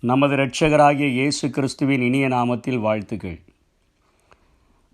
நமது இரட்சகராகிய இயேசு கிறிஸ்துவின் இனிய நாமத்தில் வாழ்த்துக்கள்.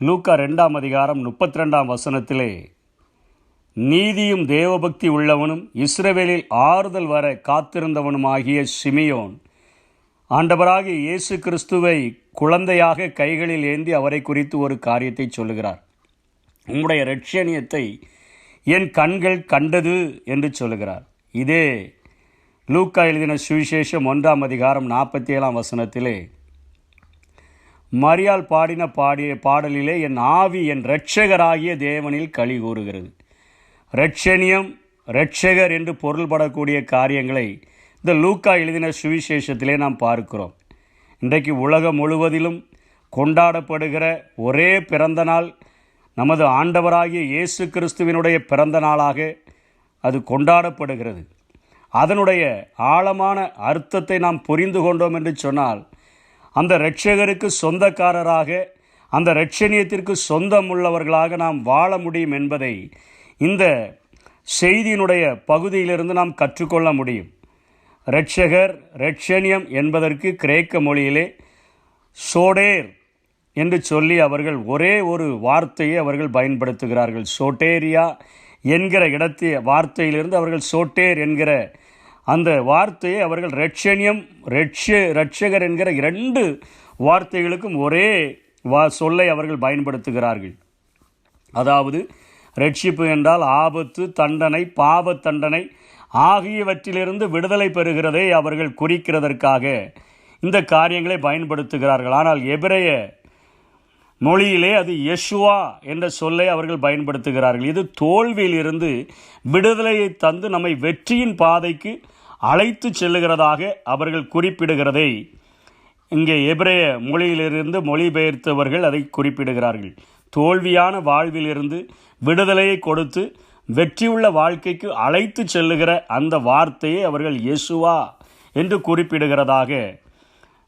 லூக்கா 2 அதிகாரம் 32 நீதியும் தேவபக்தி உள்ளவனும் இஸ்ரவேலில் ஆறுதல் வர காத்திருந்தவனுமாகிய சிமியோன் ஆண்டவராகிய இயேசு கிறிஸ்துவை குழந்தையாக கைகளில் ஏந்தி அவரை குறித்து ஒரு காரியத்தை சொல்லுகிறார். உம்முடைய இரட்சணியத்தை என் கண்கள் கண்டது என்று சொல்லுகிறார். இதே லூக்கா எழுதின சுவிசேஷம் 1 அதிகாரம் 47 மரியாள் பாடின பாடலிலே என் ஆவி என் இரட்சகராகிய தேவனில் களி கூறுகிறது. இரட்சணியம், இரட்சகர் என்று பொருள்படக்கூடிய காரியங்களை இந்த லூக்கா எழுதின சுவிசேஷத்திலே நாம் பார்க்கிறோம். இன்றைக்கு உலகம் முழுவதிலும் கொண்டாடப்படுகிற ஒரே பிறந்த நாள் நமது ஆண்டவராகிய இயேசு கிறிஸ்துவினுடைய பிறந்த நாளாக அது கொண்டாடப்படுகிறது. அதனுடைய ஆழமான அர்த்தத்தை நாம் புரிந்து கொண்டோம் என்று சொன்னால், அந்த இரட்சகருக்கு சொந்தக்காரராக, அந்த இரட்சணியத்திற்கு சொந்தம் உள்ளவர்களாக நாம் வாழ முடியும் என்பதை இந்த செய்தியினுடைய பகுதியிலிருந்து நாம் கற்றுக்கொள்ள முடியும். இரட்சகர், இரட்சணியம் என்பதற்கு கிரேக்க மொழியிலே சோடேர் என்று சொல்லி அவர்கள் ஒரே ஒரு வார்த்தையை அவர்கள் பயன்படுத்துகிறார்கள். சோட்டேரியா என்கிற வார்த்தையிலிருந்து அவர்கள் சோட்டேர் என்கிற அந்த வார்த்தையை அவர்கள் இரட்சணியம், இரட்சகர் என்கிற 2 வார்த்தைகளுக்கும் ஒரே சொல்லை அவர்கள் பயன்படுத்துகிறார்கள். அதாவது ரட்சிப்பு என்றால் ஆபத்து, தண்டனை, பாவ தண்டனை ஆகியவற்றிலிருந்து விடுதலை பெறுகிறதை அவர்கள் குறிக்கிறதற்காக இந்த காரியங்களை பயன்படுத்துகிறார்கள். ஆனால் எபிரேய மொழியிலே அது யெஷுவா என்ற சொல்லை அவர்கள் பயன்படுத்துகிறார்கள். இது தோல்வியிலிருந்து விடுதலையை தந்து நம்மை வெற்றியின் பாதைக்கு அழைத்து செல்லுகிறதாக அவர்கள் குறிப்பிடுகிறதை இங்கே எபிரேய மொழியிலிருந்து மொழிபெயர்த்தவர்கள் அதை குறிப்பிடுகிறார்கள். தோல்வியான வாழ்விலிருந்து விடுதலையை கொடுத்து வெற்றியுள்ள வாழ்க்கைக்கு அழைத்து செல்லுகிற அந்த வார்த்தையை அவர்கள் யெஷுவா என்று குறிப்பிடுகிறதாக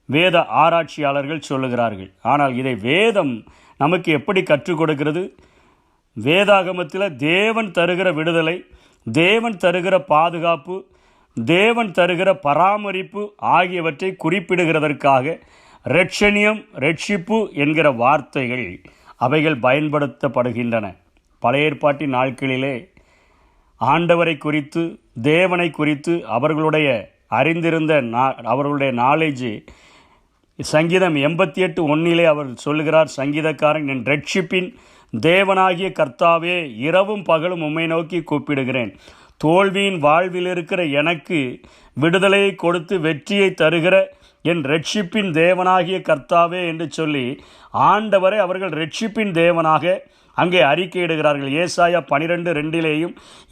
வேத ஆராய்ச்சியாளர்கள் சொல்லுகிறார்கள். ஆனால் இதை வேதம் நமக்கு எப்படி கற்றுக் கொடுக்கிறது? வேதாகமத்தில் தேவன் தருகிற விடுதலை, தேவன் தருகிற பாதுகாப்பு, தேவன் தருகிற பராமரிப்பு ஆகியவற்றை குறிப்பிடுகிறதற்காக இரட்சணியம், இரட்சிப்பு என்கிற வார்த்தைகள் அவைகள் பயன்படுத்தப்படுகின்றன. பழைய ஏற்பாட்டின் நாட்களிலே ஆண்டவரை குறித்து, தேவனை குறித்து அவர்களுடைய அறிந்திருந்த அவர்களுடைய நாலேஜ் சங்கீதம் 88:1 அவர் சொல்லுகிறார், சங்கீதக்காரன், என் இரட்சிப்பின் தேவனாகிய கர்த்தாவே, இரவும் பகலும் உம்மை நோக்கி கூப்பிடுகிறேன். தோல்வியின் வாழ்வில் இருக்கிற எனக்கு விடுதலையை கொடுத்து வெற்றியை தருகிற என் இரட்சிப்பின் தேவனாகிய கர்த்தாவே என்று சொல்லி ஆண்டவரை அவர்கள் இரட்சிப்பின் தேவனாக அங்கே அறிக்கையிடுகிறார்கள். ஏசாயா 12:2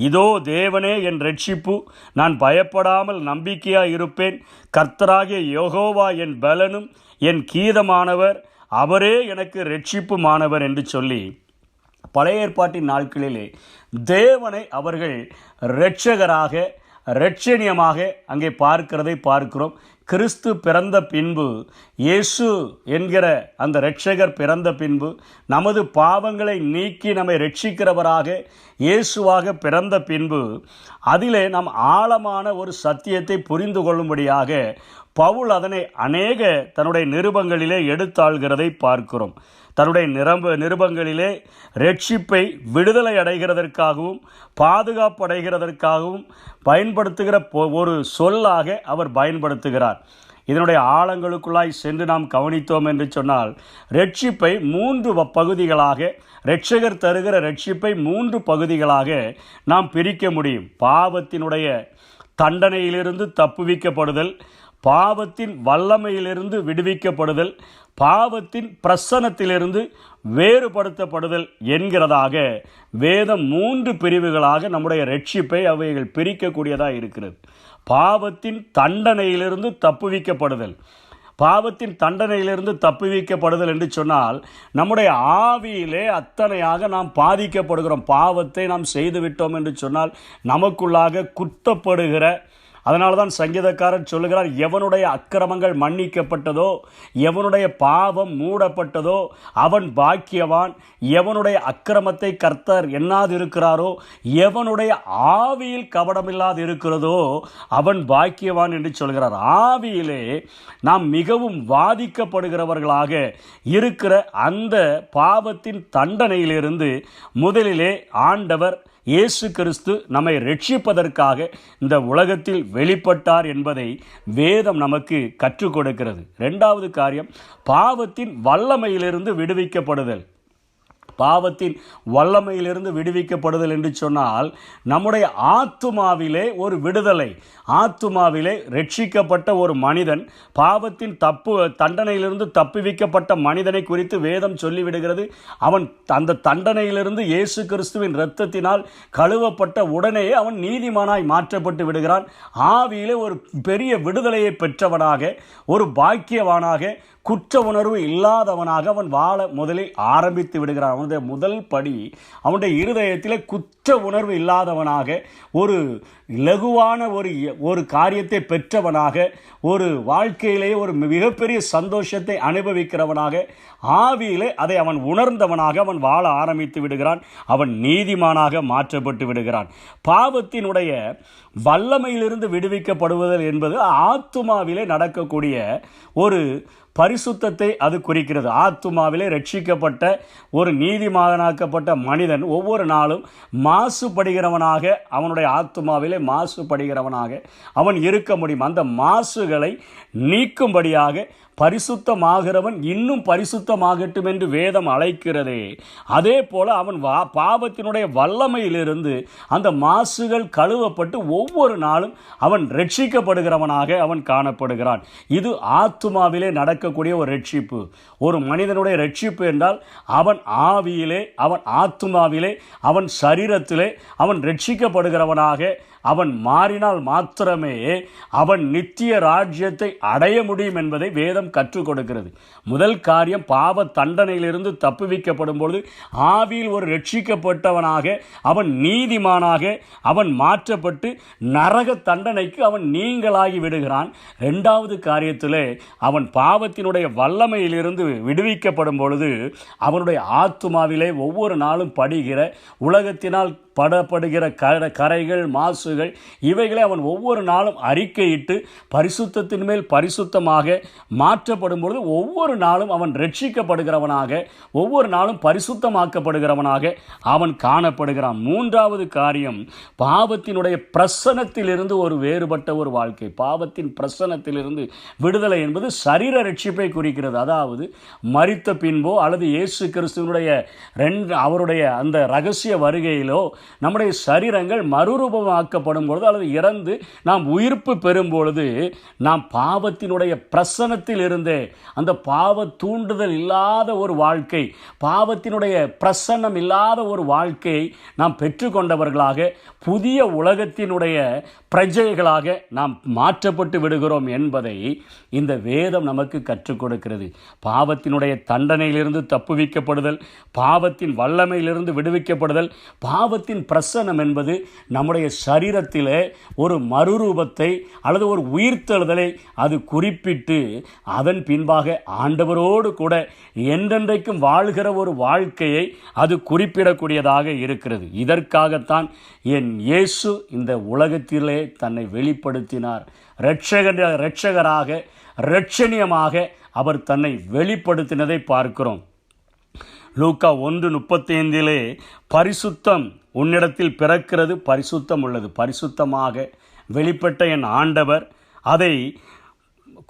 இதோ தேவனே என் இரட்சிப்பு, நான் பயப்படாமல் நம்பிக்கையாய் இருப்பேன். கர்த்தராகிய யெகோவா என் பலனும் என் கீதமானவர், அவரே எனக்கு இரட்சிப்புமானவர் என்று சொல்லி பழைய ஏற்பாட்டின் நாட்களிலே தேவனை அவர்கள் இரட்சகராக, இரட்சணியமாக அங்கே பார்க்கிறதை பார்க்கிறோம். கிறிஸ்து பிறந்த பின்பு, இயேசு என்கிற அந்த இரட்சகர் பிறந்த பின்பு, நமது பாவங்களை நீக்கி நம்மை இரட்சிக்கிறவராக இயேசுவாக பிறந்த பின்பு, அதிலே நாம் ஆழமான ஒரு சத்தியத்தை புரிந்து கொள்ளும்படியாக பவுல் அதனை அநேக தன்னுடைய நிருபங்களிலே எடுத்தாள்கிறதை பார்க்கிறோம். தன்னுடைய நிருபங்களிலே இரட்சிப்பை விடுதலை அடைகிறதற்காகவும் பாதுகாப்பு அடைகிறதற்காகவும் பயன்படுத்துகிற ஒரு சொல்லாக அவர் பயன்படுத்துகிறார். இதனுடைய ஆழங்களுக்குள்ளாய் சென்று நாம் கவனித்தோம் என்று சொன்னால், இரட்சிப்பை 3 பகுதிகளாக, இரட்சகர் தருகிற இரட்சிப்பை 3 பகுதிகளாக நாம் பிரிக்க முடியும். பாவத்தினுடைய தண்டனையிலிருந்து தப்புவிக்கப்படுதல், பாவத்தின் வல்லமையிலிருந்து விடுவிக்கப்படுதல், பாவத்தின் பிரசன்னத்திலிருந்து வேறுபடுத்தப்படுதல் என்கிறதாக வேதம் 3 பிரிவுகளாக நம்முடைய இரட்சிப்பை அவைகள் பிரிக்கக்கூடியதாக இருக்கிறது. பாவத்தின் தண்டனையிலிருந்து தப்புவிக்கப்படுதல். பாவத்தின் தண்டனையிலிருந்து தப்புவிக்கப்படுதல் என்று சொன்னால், நம்முடைய ஆவியிலே அத்தனையாக நாம் பாதிக்கப்படுகிறோம். பாவத்தை நாம் செய்துவிட்டோம் என்று சொன்னால் நமக்குள்ளாக குத்தப்படுகிற அதனால தான் சங்கீதக்காரர் சொல்லுகிறார், எவனுடைய அக்கிரமங்கள் மன்னிக்கப்பட்டதோ, எவனுடைய பாவம் மூடப்பட்டதோ அவன் பாக்கியவான். எவனுடைய அக்கிரமத்தை கர்த்தர் எண்ணாது இருக்கிறாரோ, எவனுடைய ஆவியில் கபடமில்லாது இருக்கிறதோ அவன் பாக்கியவான் என்று சொல்கிறார். ஆவியிலே நாம் மிகவும் வாதிக்கப்படுகிறவர்களாக இருக்கிற அந்த பாவத்தின் தண்டனையிலிருந்து முதலிலே ஆண்டவர் இயேசு கிறிஸ்து நம்மை ரட்சிப்பதற்காக இந்த உலகத்தில் வெளிப்பட்டார் என்பதை வேதம் நமக்கு கற்றுக் கொடுக்கிறது. இரண்டாவது காரியம், பாவத்தின் வல்லமையிலிருந்து விடுவிக்கப்படுதல். பாவத்தின் வல்லமையிலிருந்து விடுவிக்கப்படுதல் என்று சொன்னால் நம்முடைய ஆத்துமாவிலே ஒரு விடுதலை. ஆத்துமாவிலே ரட்சிக்கப்பட்ட ஒரு மனிதன், பாவத்தின் தண்டனையிலிருந்து தப்புவிக்கப்பட்ட மனிதனை குறித்து வேதம் சொல்லிவிடுகிறது. அவன் அந்த தண்டனையிலிருந்து இயேசு கிறிஸ்துவின் இரத்தத்தினால் கழுவப்பட்ட உடனே அவன் நீதிமானாய் மாற்றப்பட்டு விடுகிறான். ஆவியிலே ஒரு பெரிய விடுதலையை பெற்றவனாக, ஒரு பாக்கியவானாக, குற்ற உணர்வு இல்லாதவனாக அவன் வாழ முதலில் ஆரம்பித்து விடுகிறான். அவனுடைய முதல் படி, அவனுடைய இருதயத்தில் குற்ற உணர்வு இல்லாதவனாக, ஒரு இலகுவான ஒரு காரியத்தை பெற்றவனாக, ஒரு வாழ்க்கையிலே ஒரு மிகப்பெரிய சந்தோஷத்தை அனுபவிக்கிறவனாக, ஆவியிலே அதை அவன் உணர்ந்தவனாக அவன் வாழ ஆரம்பித்து விடுகிறான். அவன் நீதிமானாக மாற்றப்பட்டு விடுகிறான். பாவத்தினுடைய வல்லமையிலிருந்து விடுவிக்கப்படுவதல் என்பது ஆத்துமாவிலே நடக்கக்கூடிய ஒரு பரிசுத்தத்தை அது குறிக்கிறது. ஆத்துமாவிலே ரட்சிக்கப்பட்ட ஒரு நீதிமானாக்கப்பட்ட மனிதன் ஒவ்வொரு நாளும் மாசுபடுகிறவனாக, அவனுடைய ஆத்துமாவிலே மாசுபடுகிறவனாக அவன் இருக்க முடியும். அந்த மாசுகளை நீக்கும்படியாக பரிசுத்தமாகிறவன் இன்னும் பரிசுத்தமாகட்டும் என்று வேதம் அழைக்கிறதே. அதே போல அவன் பாவத்தினுடைய வல்லமையிலிருந்து அந்த மாசுகள் கழுவப்பட்டு ஒவ்வொரு நாளும் அவன் ரட்சிக்கப்படுகிறவனாக அவன் காணப்படுகிறான். இது ஆத்துமாவிலே நடக்கக்கூடிய ஒரு ரட்சிப்பு. ஒரு மனிதனுடைய ரட்சிப்பு என்றால் அவன் ஆவியிலே, அவன் ஆத்துமாவிலே, அவன் சரீரத்திலே அவன் ரட்சிக்கப்படுகிறவனாக அவன் மாறினால் மாத்திரமே அவன் நித்திய ராஜ்யத்தை அடைய முடியும் என்பதை வேதம் கற்றுக் கொடுக்கிறது. முதல் காரியம், பாவ தண்டனையிலிருந்து தப்புவிக்கப்படும் பொழுது ஆவியில் ஒரு ரட்சிக்கப்பட்டவனாக அவன் நீதிமானாக அவன் மாற்றப்பட்டு நரக தண்டனைக்கு அவன் நீங்களாகி விடுகிறான். இரண்டாவது காரியத்திலே அவன் பாவத்தினுடைய வல்லமையிலிருந்து விடுவிக்கப்படும் பொழுது அவனுடைய ஆத்துமாவிலே ஒவ்வொரு நாளும் படுகிற உலகத்தினால் படப்படுகிற கரைகள், மாசுகள், இவைகளை அவன் ஒவ்வொரு நாளும் அறிக்கையிட்டு பரிசுத்தத்தின் மேல் பரிசுத்தமாக மாற்றப்படும் பொழுது ஒவ்வொரு நாளும் அவன் ரட்சிக்கப்படுகிறவனாக, ஒவ்வொரு நாளும் பரிசுத்தமாக்கப்படுகிறவனாக அவன் காணப்படுகிறான். மூன்றாவது காரியம், பாவத்தினுடைய பிரசனத்திலிருந்து ஒரு வேறுபட்ட ஒரு வாழ்க்கை. பாவத்தின் பிரசனத்திலிருந்து விடுதலை என்பது சரீர ரட்சிப்பை குறிக்கிறது. அதாவது மரித்த பின்போ அல்லது இயேசு கிறிஸ்துவனுடைய அவருடைய அந்த இரகசிய வருகையிலோ நம்முடைய சரீரங்கள் மறுரூபமாக்கப்படும் பொழுது அல்லது இறந்து நாம் உயிர்ப்பு பெறும் பொழுது நாம் பாவத்தினுடைய பிரசனத்தில் இருந்தே, அந்த பாவ தூண்டுதல் இல்லாத ஒரு வாழ்க்கை, பாவத்தினுடைய பிரசன்னம் இல்லாத ஒரு வாழ்க்கையை நாம் பெற்றுக்கொண்டவர்களாக புதிய உலகத்தினுடைய பிரஜைகளாக நாம் மாற்றப்பட்டு விடுகிறோம் என்பதை இந்த வேதம் நமக்கு கற்றுக் கொடுக்கிறது. பாவத்தினுடைய தண்டனையிலிருந்து தப்புவிக்கப்படுதல், பாவத்தின் வல்லமையிலிருந்து விடுவிக்கப்படுதல், பாவத்தின் பிரசன்னம் என்பது நம்முடைய சரீரத்திலே ஒரு மறுரூபத்தை அல்லது ஒரு உயிர்த்தெழுதலை அது குறிப்பிட்டு அதன் பின்பாக ஆண்டவரோடு கூட என்றென்றைக்கும் வாழ்கிற ஒரு வாழ்க்கையை அது குறிப்பிடக்கூடியதாக இருக்கிறது. இதற்காகத்தான் என் இயேசு இந்த உலகத்திலே தன்னை வெளிப்படுத்தினார். இரட்சகராக, இரட்சணியமாக அவர் தன்னை வெளிப்படுத்தினதை பார்க்கிறோம். லூக்கா 1:35 பரிசுத்தம் உன்னிடத்தில் பிறக்கிறது, பரிசுத்தம் உள்ளது. பரிசுத்தமாக வெளிப்பட்ட என் ஆண்டவர் அதை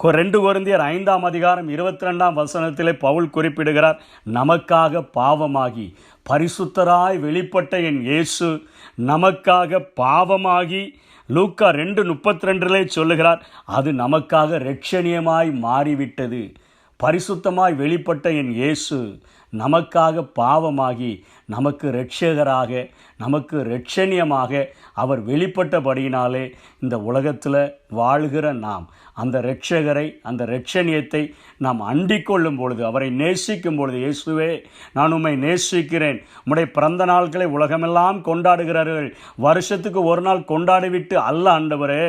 2 கொரிந்தியர் 5:22 பவுல் குறிப்பிடுகிறார். நமக்காக பாவமாகி பரிசுத்தராய் வெளிப்பட்ட என் இயேசு நமக்காக பாவமாகி, லூக்கா 2:32 சொல்லுகிறார், அது நமக்காக இரட்சணியமாய் மாறிவிட்டது. பரிசுத்தமாய் வெளிப்பட்ட என் இயேசு நமக்காக பாவமாகி நமக்கு இரட்சகராக, நமக்கு இரட்சணியமாக அவர் வெளிப்பட்டபடியினாலே இந்த உலகத்தில் வாழ்கிற நாம் அந்த இரட்சகரை, அந்த இரட்சணியத்தை நாம் அண்டிக் கொள்ளும் பொழுது, அவரை நேசிக்கும் பொழுது, இயேசுவே நான் உம்மை நேசிக்கிறேன், உம்முடைய பிறந்த நாட்களை உலகமெல்லாம் கொண்டாடுகிறார்கள், வருஷத்துக்கு ஒரு நாள் கொண்டாடிவிட்டு அல்ல ஆண்டவரே,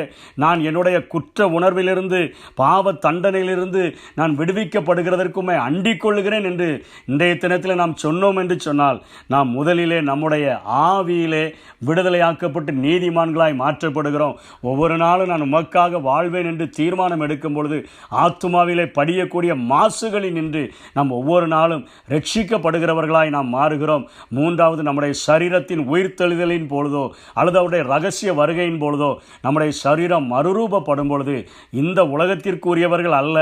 நான் என்னுடைய குற்ற உணர்விலிருந்து, பாவ தண்டனையிலிருந்து நான் விடுவிக்கப்படுகிறதற்கு உம்மை அண்டிக் கொள்ளுகிறேன் என்று இன்றைய தினத்தில் நாம் சொன்னோம் என்று சொன்னால், நாம் முதலிலே நம்முடைய ஆவியிலே விடுதலையாக்கப்பட்டு நீதிமான்களாய் மாற்றப்படுகிறோம். ஒவ்வொரு நாளும் நான் உமக்காக வாழ்வேன் என்று தீர்மானம் எடுக்கும் பொழுது ஆத்துமாவிலே படியக்கூடிய மாசுகளில் நின்று நாம் ஒவ்வொரு நாளும் ரட்சிக்கப்படுகிறவர்களாய் நாம் மாறுகிறோம். மூன்றாவது, நம்முடைய சரீரத்தின் உயிர்த்தெழுதலின் பொழுதோ அல்லது அவருடைய ரகசிய வருகையின் பொழுதோ நம்முடைய சரீரம் மறுரூபப்படும் பொழுது இந்த உலகத்திற்குரியவர்கள் அல்ல,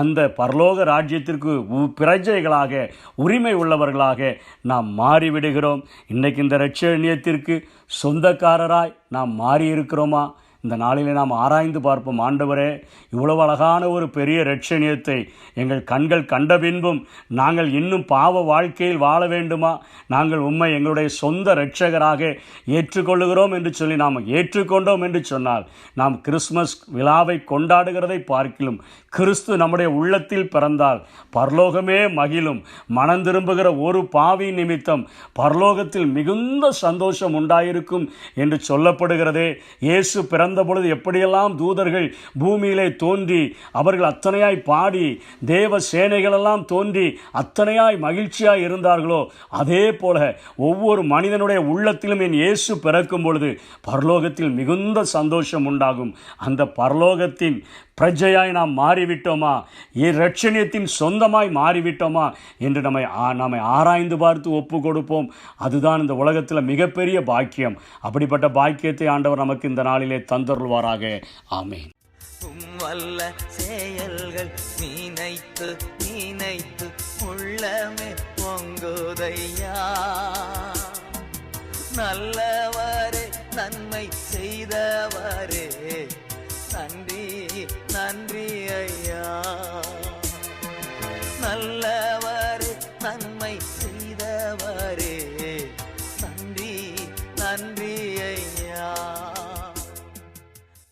அந்த பரலோக ராஜ்யத்திற்கு பிரஜைகளாக, உரிமை உள்ளவர்களாக நாம் மாறிவிடுகிறோம். இன்றைக்கு இந்த இரட்சணியத்திற்கு சொந்தக்காரராய் நாம் மாறியிருக்கிறோமா? இந்த நாளிலே நாம் ஆராய்ந்து பார்ப்போம். ஆண்டவரே, இவ்வளவு அழகான ஒரு பெரிய இரட்சணியத்தை எங்கள் கண்கள் கண்ட பின்பும் நாங்கள் இன்னும் பாவ வாழ்க்கையில் வாழ வேண்டுமா? நாங்கள் உம்மை எங்களுடைய சொந்த இரட்சகராக ஏற்றுக்கொள்ளுகிறோம் என்று சொல்லி நாம் ஏற்றுக்கொண்டோம் என்று சொன்னால், நாம் கிறிஸ்மஸ் விழாவை கொண்டாடுகிறதை பார்க்கிலும் கிறிஸ்து நம்முடைய உள்ளத்தில் பிறந்தால் பரலோகமே மகிழும். மனம் திரும்புகிற ஒரு பாவி நிமித்தம் பரலோகத்தில் மிகுந்த சந்தோஷம் உண்டாயிருக்கும் என்று சொல்லப்படுகிறதே. இயேசு பிறந்த பொழுது எப்படியெல்லாம் தூதர்கள் பூமியிலே தோன்றி அவர்கள் அத்தனையாய் பாடி, தேவ சேனைகளெல்லாம் தோன்றி அத்தனையாய் மகிழ்ச்சியாய் இருந்தார்களோ, அதே போல ஒவ்வொரு மனிதனுடைய உள்ளத்திலும் என் இயேசு பிறக்கும் பொழுது பரலோகத்தில் மிகுந்த சந்தோஷம் உண்டாகும். அந்த பரலோகத்தின் பிரஜையாய் நாம் மாறிவிட்டோமா? இரட்சணியத்தின் சொந்தமாய் மாறிவிட்டோமா என்று நம்மை ஆராய்ந்து பார்த்து ஒப்பு கொடுப்போம். அதுதான் இந்த உலகத்தில் மிகப்பெரிய பாக்கியம். அப்படிப்பட்ட பாக்கியத்தை ஆண்டவர் நமக்கு இந்த நாளிலே தந்தருள்வாராக. ஆமென். வல்ல செயல்கள் நினைத்து நினைத்து உள்ளமே பொங்குதையா, நல்ல